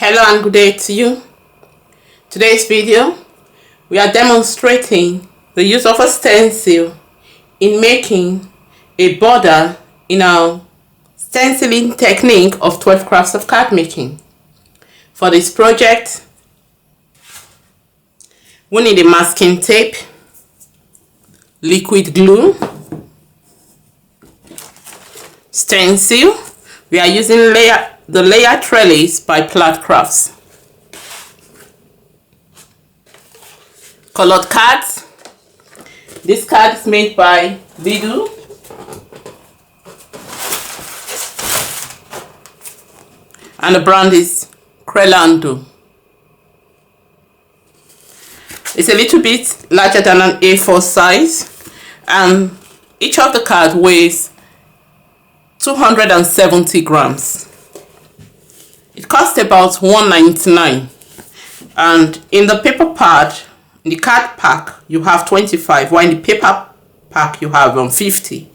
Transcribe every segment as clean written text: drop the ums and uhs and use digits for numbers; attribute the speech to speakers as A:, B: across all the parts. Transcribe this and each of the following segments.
A: Hello and good day to you. Today's video, we are demonstrating the use of a stencil in making a border in our stenciling technique of 12 crafts of card making. For this project, we need a masking tape, liquid glue, stencil. We are using the layer trellis by Crafts. Colored cards. This card is made by Vidu. And the brand is Crelando. It's a little bit larger than an A4 size, and each of the cards weighs 270 grams. It costs about $1.99, and in the paper pad, in the card pack, you have 25, while in the paper pack you have 50.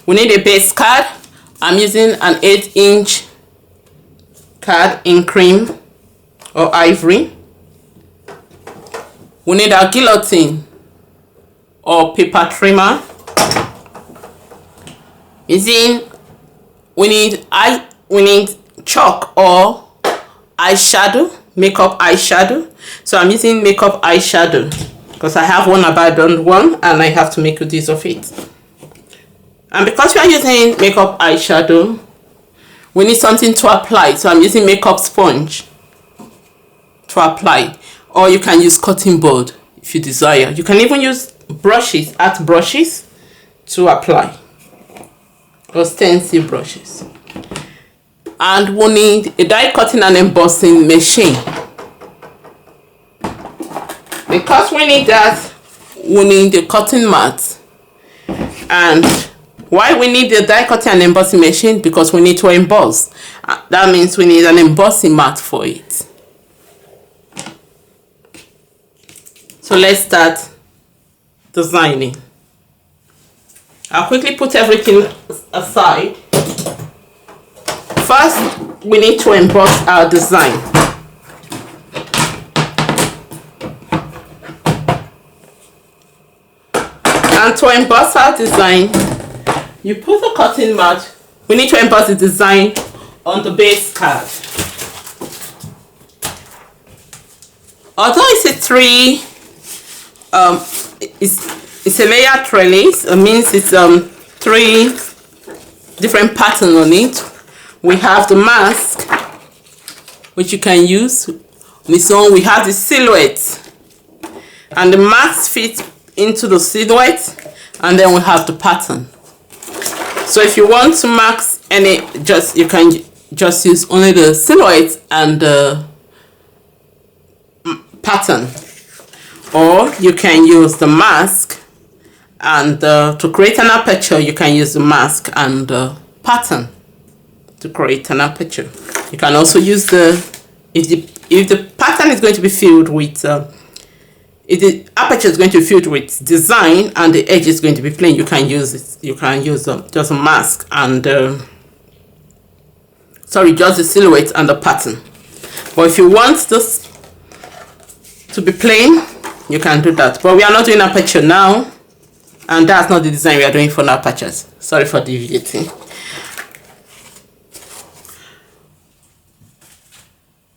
A: We need a base card. I'm using an 8-inch card in cream or ivory. We need our guillotine or paper trimmer. We need chalk or eyeshadow, makeup eyeshadow. So I'm using makeup eyeshadow because I have one abandoned one and I have to make use of it. And because we are using makeup eyeshadow, we need something to apply. So I'm using makeup sponge to apply, or you can use cotton board if you desire. You can even use brushes, art brushes, to apply, or stencil brushes. And we need a die cutting and embossing machine. Because we need that, we need a cutting mat. And why we need the die cutting and embossing machine? Because we need to emboss. That means we need an embossing mat for it. So let's start designing. I'll quickly put everything aside. First, we need to emboss our design. And to emboss our design, you put a cutting mat. We need to emboss the design on the base card. Although it's a layer trellis, it means it's 3 different patterns on it. We have the mask, which you can use on its own. We have the silhouette, and the mask fits into the silhouette, and then we have the pattern. So if you want to mask any, you can just use only the silhouette and the pattern, or you can use the mask and to create an aperture. You can use the mask and the pattern to create an aperture. You can also use if the pattern is going to be filled with if the aperture is going to be filled with design and the edge is going to be plain, you can use it. You can use just a mask and just the silhouette and the pattern. But if you want this to be plain, you can do that. But we are not doing aperture now, and that's not the design we are doing for apertures. Sorry for deviating.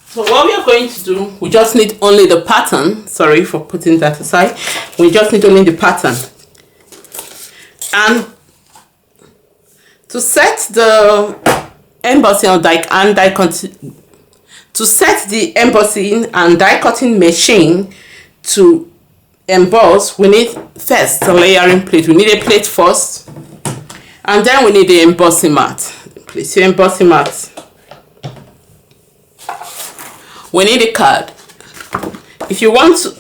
A: So what we are going to do, we just need only the pattern. Sorry for putting that aside. We just need only the pattern. And to set the embossing and die cutting, to set the embossing and die cutting machine to emboss, we need first a layering plate. We need a plate first, and then we need the embossing mat. Place your embossing mat. We need a card. If you want to,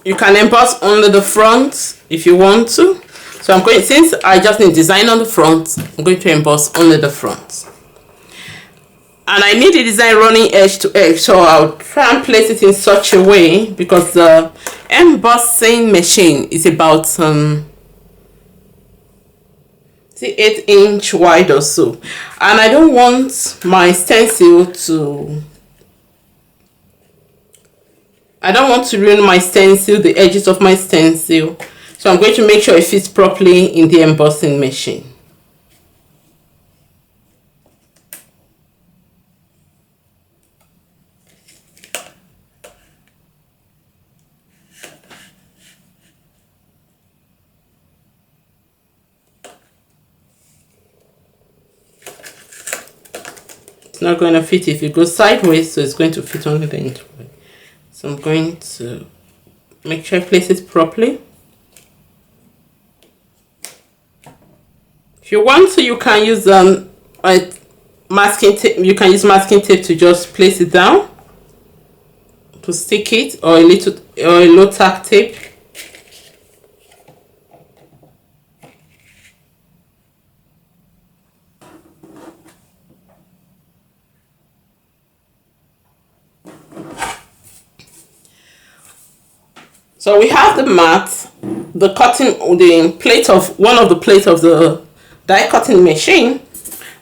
A: you can emboss only the front if you want to. So since I just need design on the front, I'm going to emboss only the front. And I need the design running edge to edge, so I'll try and place it in such a way, because the Embossing machine is about 8-inch wide or so, and I don't want my stencil to ruin my stencil, the edges of my stencil, so I'm going to make sure it fits properly in the embossing machine. It's not going to fit if you go sideways, so it's going to fit only the end way. So I'm going to make sure I place it properly. If you want to, you can use masking tape. You can use masking tape to just place it down, to stick it, or a low tack tape. So we have the mat, the plate of one of the plates of the die cutting machine,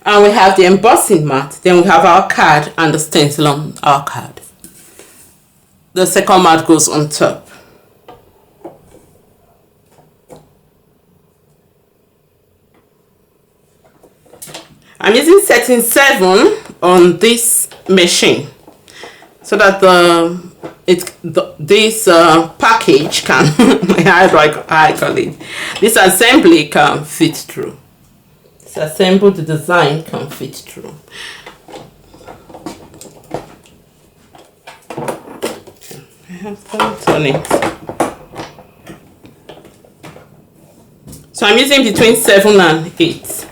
A: and we have the embossing mat. Then we have our card and the stencil on our card. The second mat goes on top. I'm using setting 7 on this machine so that this package can this assembly can fit through. This assembled design can fit through. I have to turn it. So I'm using between 7 and 8.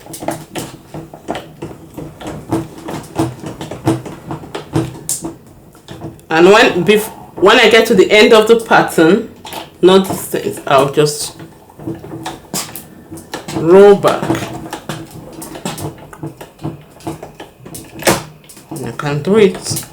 A: And when I get to the end of the pattern, not distance, I'll just roll back. And I can do it.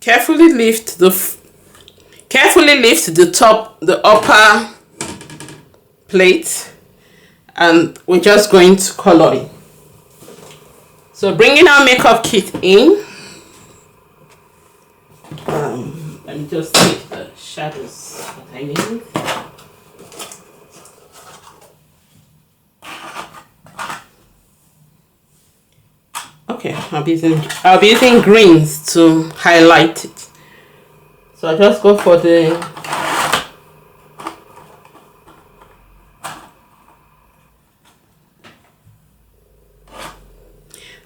A: Carefully lift the upper plate, and we're just going to color it. So bringing our makeup kit in, let me just take the shadows that I need. Okay, I'll be using greens to highlight it. So I just go for the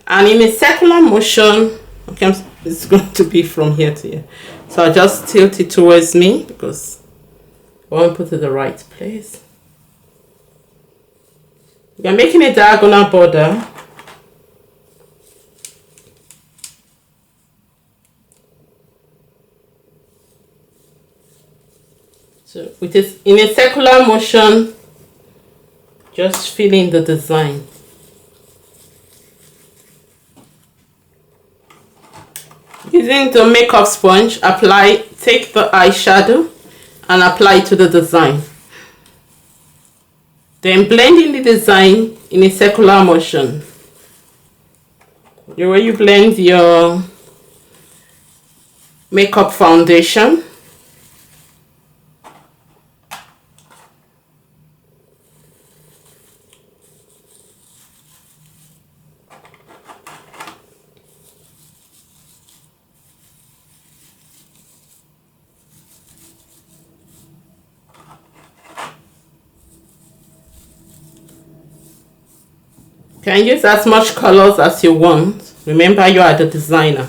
A: and in a circular motion. Okay, it's going to be from here to here. So I just tilt it towards me because I want to put it in the right place. We are making a diagonal border. So it is in a circular motion, just filling the design. Using the makeup sponge, take the eyeshadow and apply it to the design. Then blending the design in a circular motion. The way you blend your makeup foundation. You can use as much colors as you want. Remember, you are the designer.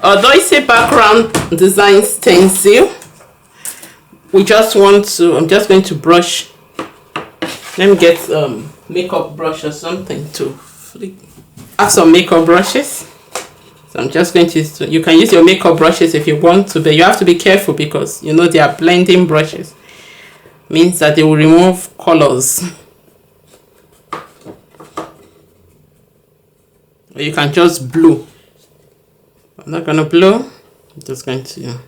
A: Although it's a background design stencil, we just want to, I'm just going to brush. Let me get makeup brush or something to flick. I have some makeup brushes. So I'm just going to, you can use your makeup brushes if you want to, but you have to be careful because you know they are blending brushes. Means that they will remove colors. Or you can just blow. I'm not gonna blow. I'm just going to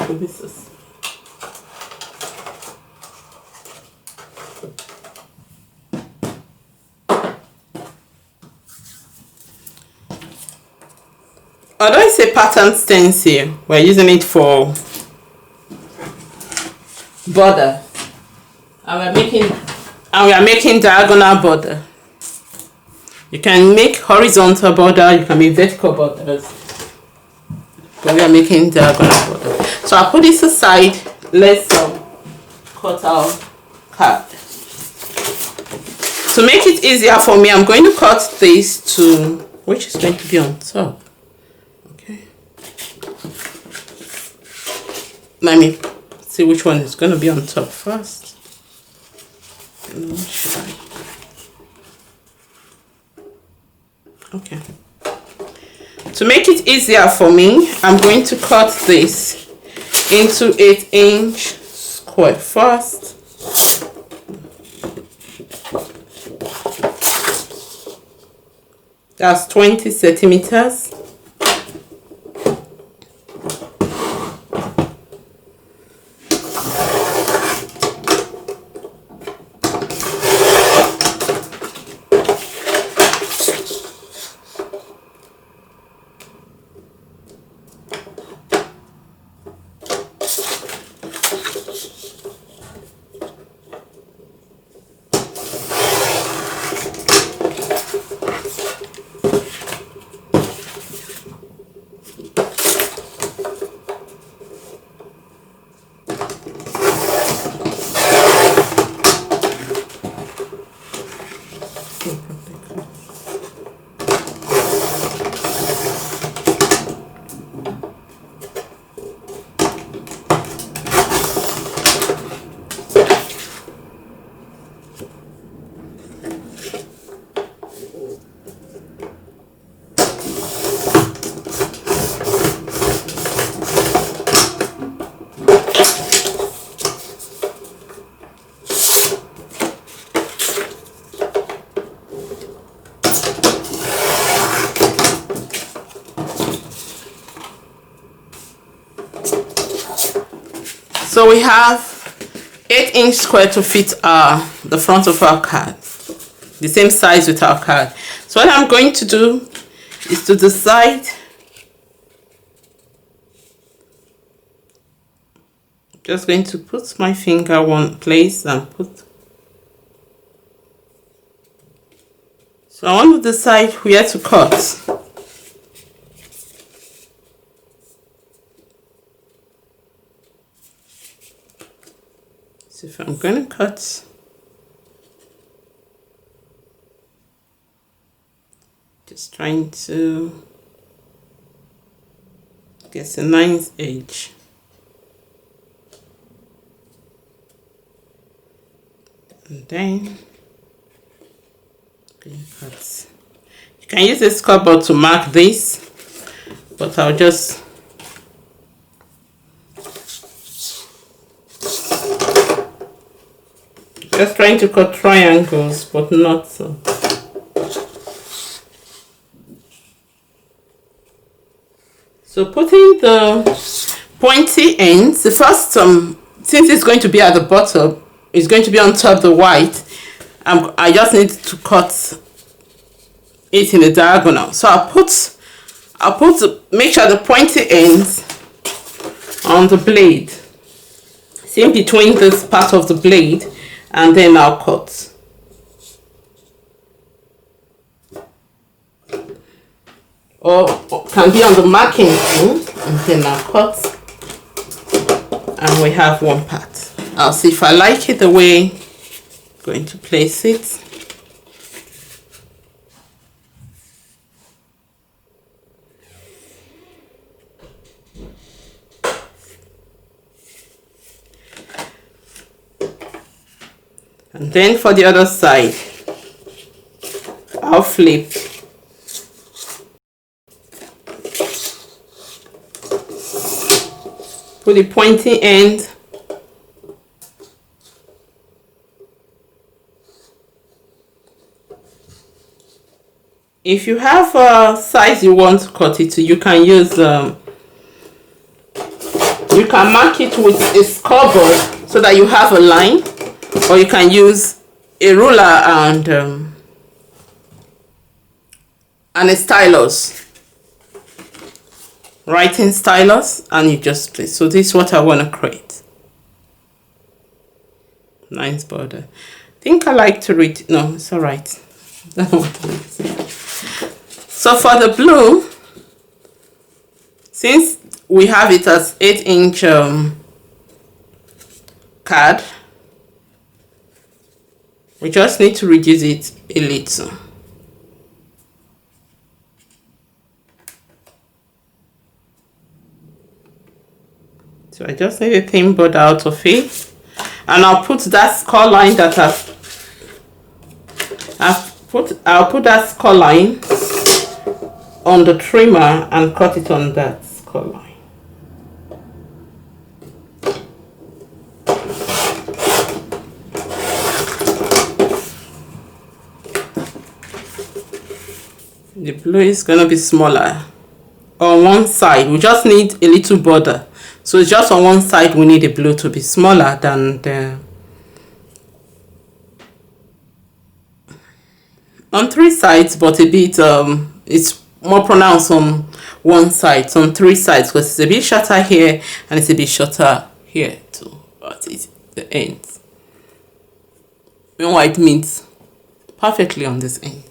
A: this is. Although it's a pattern stencil, we're using it for border, and we are making diagonal border. You can make horizontal border, you can make vertical borders, but we are making diagonal border. So I'll put this aside. Let's cut our card. To make it easier for me, I'm going to cut this to which is going to be on top. Let me see which one is going to be on top first. Okay. To make it easier for me, I'm going to cut this into 8-inch square first. That's 20 centimeters. So we have 8-inch square to fit the front of our card, the same size with our card. So what I'm going to do is to the side, just going to put my finger one place and put. So I want to decide where to cut. If I'm going to cut, just trying to get a 9th edge. And then cut. You can use a scoreboard to mark this, but I'll just trying to cut triangles, but not so. So putting the pointy ends, the first since it's going to be at the bottom, it's going to be on top the white. I just need to cut it in a diagonal. So make sure the pointy ends on the blade. It's in between this part of the blade. And then I'll cut. Or can be on the marking tool, and then I'll cut. And we have one part. I'll see if I like it the way I'm going to place it. And then for the other side, I'll flip. Put the pointy end if you have a size you want to cut it to, you can use you can mark it with a scoreboard so that you have a line, or you can use a ruler and a stylus, writing stylus, and you just place. So this is what I want to create. Nice border. I think I like to read. No, it's all right. So for the blue, since we have it as 8-inch card, we just need to reduce it a little. So I just need a thin border out of it, and I'll put that score line that I'll put that score line on the trimmer and cut it on that score line. The blue is going to be smaller on one side. We just need a little border, so it's just on one side we need the blue to be smaller than the on 3 sides, but a bit it's more pronounced on one side. So on 3 sides, because it's a bit shorter here and it's a bit shorter here too, but it's the ends. Meanwhile, it meets perfectly on this end.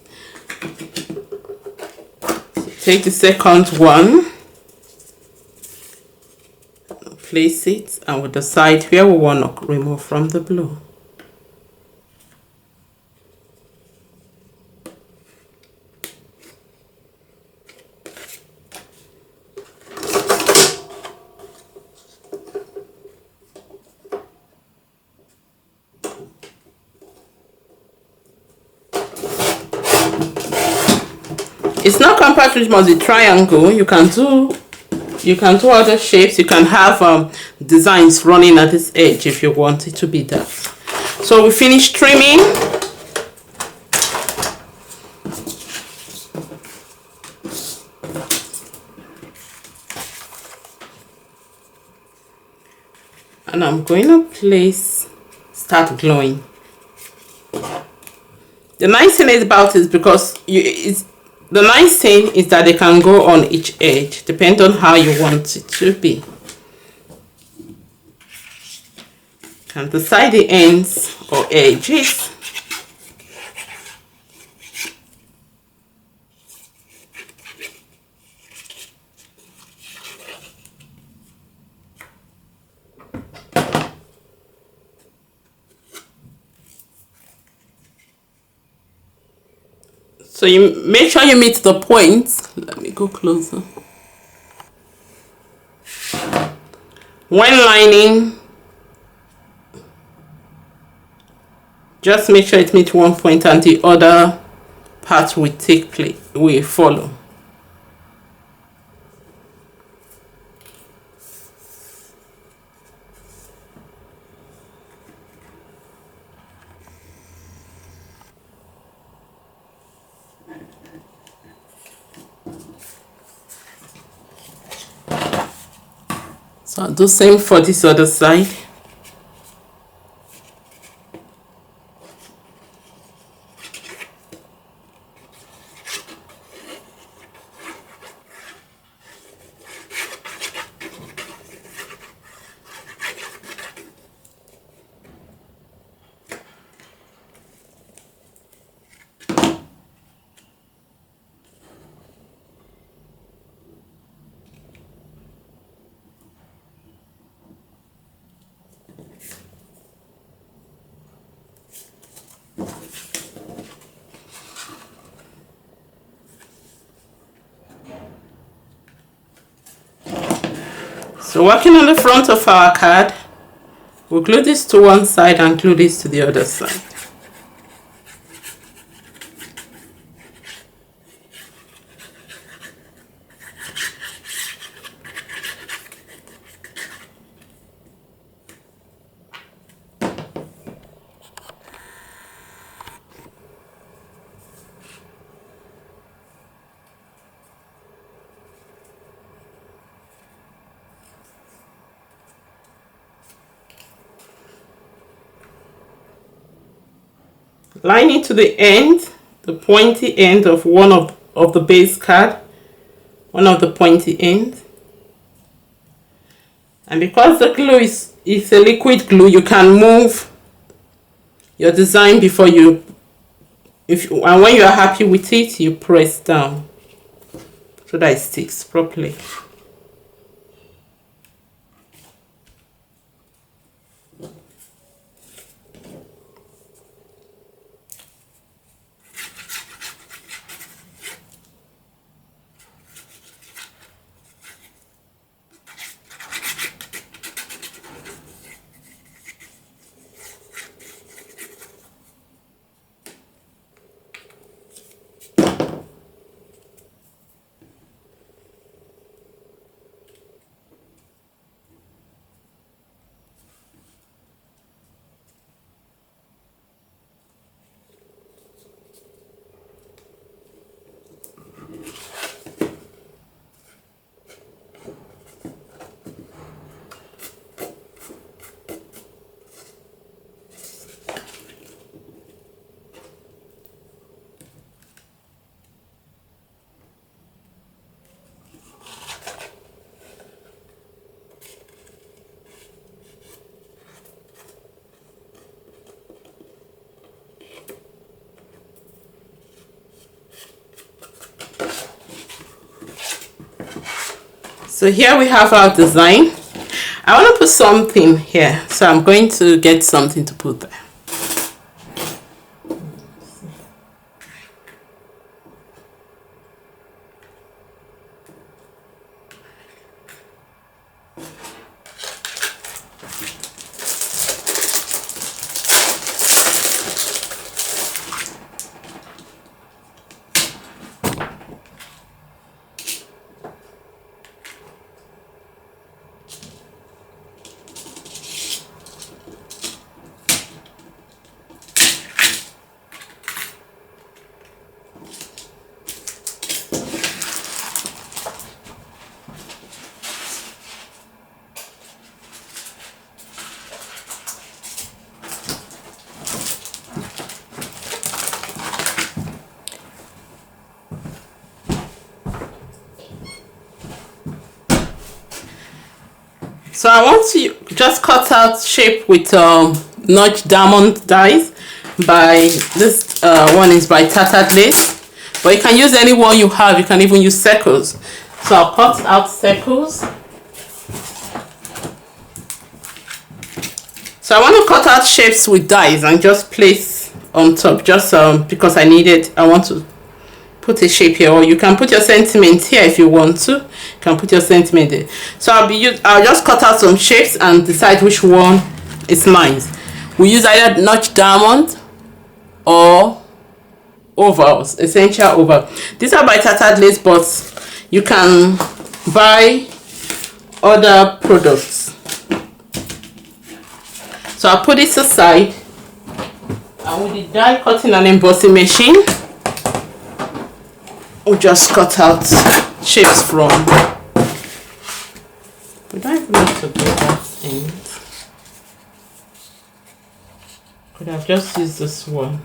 A: Take the second one, place it, and with the side here we want to remove from the blue. It's not compulsory, it must be triangle. You can do other shapes. You can have designs running at this edge if you want it to be that. So we finished trimming. And I'm going to start gluing. The nice thing about it is because the nice thing is that they can go on each edge, depending on how you want it to be. You can decide the ends or edges. So you make sure you meet the points. Let me go closer. When lining, just make sure it meets one point and the other part will follow. So I'll do same for this other side. So working on the front of our card, we'll glue this to one side and glue this to the other side. line it to the end, the pointy end of one of the base card, one of the pointy ends. And because the glue is a liquid glue, you can move your design before you, and when you are happy with it, you press down so that it sticks properly. So here we have our design. I want to put something here, so I'm going to get something to put there. So I want to just cut out shape with notch diamond dies. By this one is by Tattered Lace, but you can use any one you have. You can even use circles. So I'll cut out circles. So I want to cut out shapes with dies and just place on top, just because I want to put a shape here, or you can put your sentiment here if you want to. You can put your sentiment there. So I'll just cut out some shapes and decide which one is nice. We use either notch diamond or ovals, essential oval. These are by Tattered Lace, but you can buy other products. So I'll put this aside, and with the die cutting and embossing machine, we'll just cut out shapes from. We don't even need to do that end. Could have just used this one.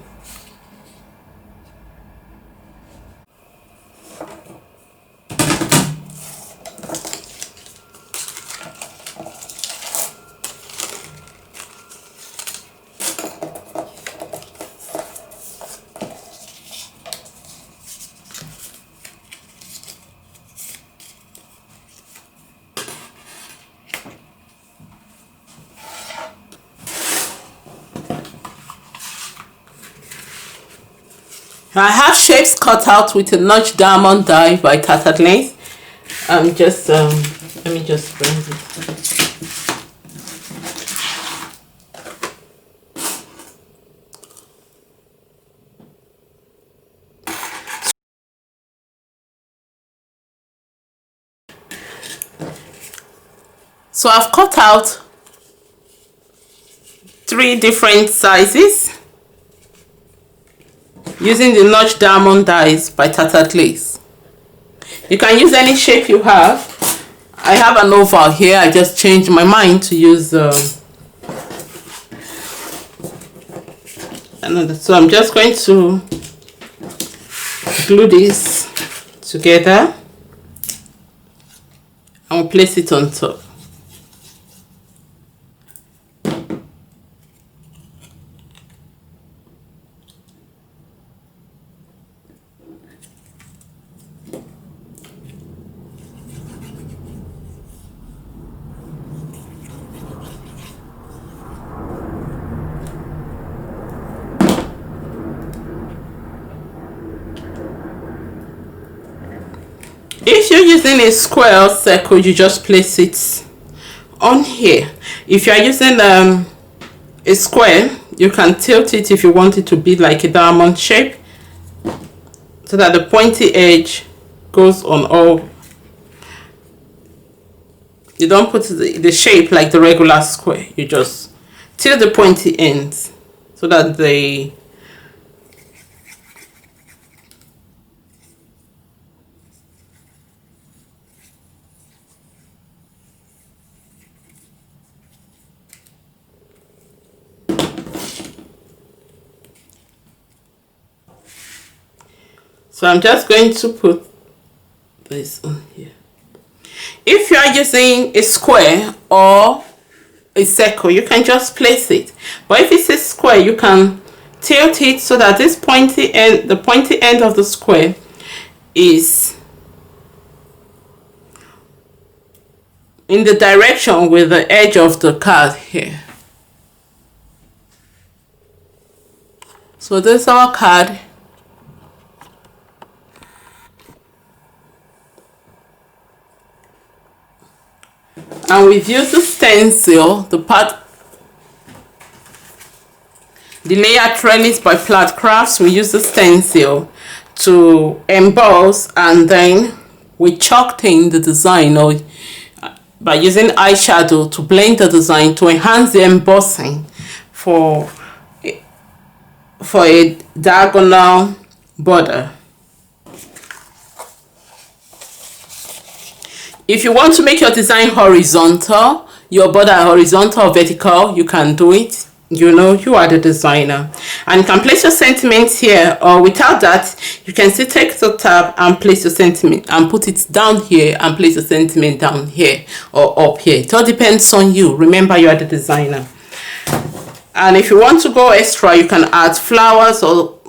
A: I have shapes cut out with a notch diamond die by Tattered Lace. Just let me just bring this. So I've cut out 3 different sizes using the notch diamond dies by Tattered Lace. You can use any shape you have. I have an oval here. I just changed my mind to use another. So I'm just going to glue this together and place it on top. If you're using a square or circle, you just place it on here. If you are using a square, you can tilt it if you want it to be like a diamond shape, so that the pointy edge goes on all. You don't put the shape like the regular square, you just tilt the pointy ends so that they So I'm just going to put this on here. If you are using a square or a circle, you can just place it. But if it's a square, you can tilt it so that this pointy end, the pointy end of the square is in the direction with the edge of the card here. So this is our card. And we've used the stencil, the layer trellis by Plaid Crafts. We use the stencil to emboss, and then we chalked in the design, or by using eyeshadow to blend the design to enhance the embossing for a diagonal border. If you want to make your design horizontal, your border horizontal or vertical, you can do it. You know, you are the designer. And you can place your sentiments here, or without that, you can still take the tab and place your sentiment and put it down here and place the sentiment down here or up here. It all depends on you. Remember, you are the designer. And if you want to go extra, you can add flowers or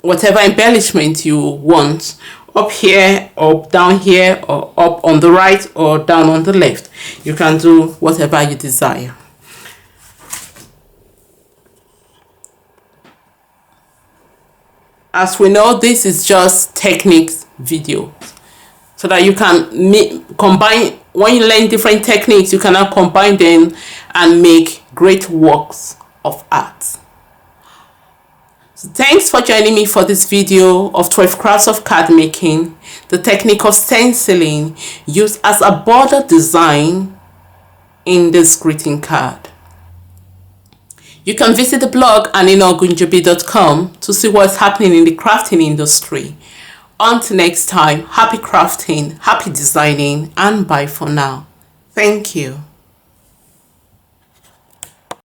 A: whatever embellishment you want, up here or down here, or up on the right or down on the left. You can do whatever you desire. As we know, this is just techniques video, so that you can combine. When you learn different techniques, you can now combine them and make great works of art. So thanks for joining me for this video of 12 crafts of card making, the technique of stenciling used as a border design in this greeting card. You can visit the blog anino.ogunjobi.com to see what's happening in the crafting industry. Until next time, happy crafting, happy designing, and bye for now. Thank you.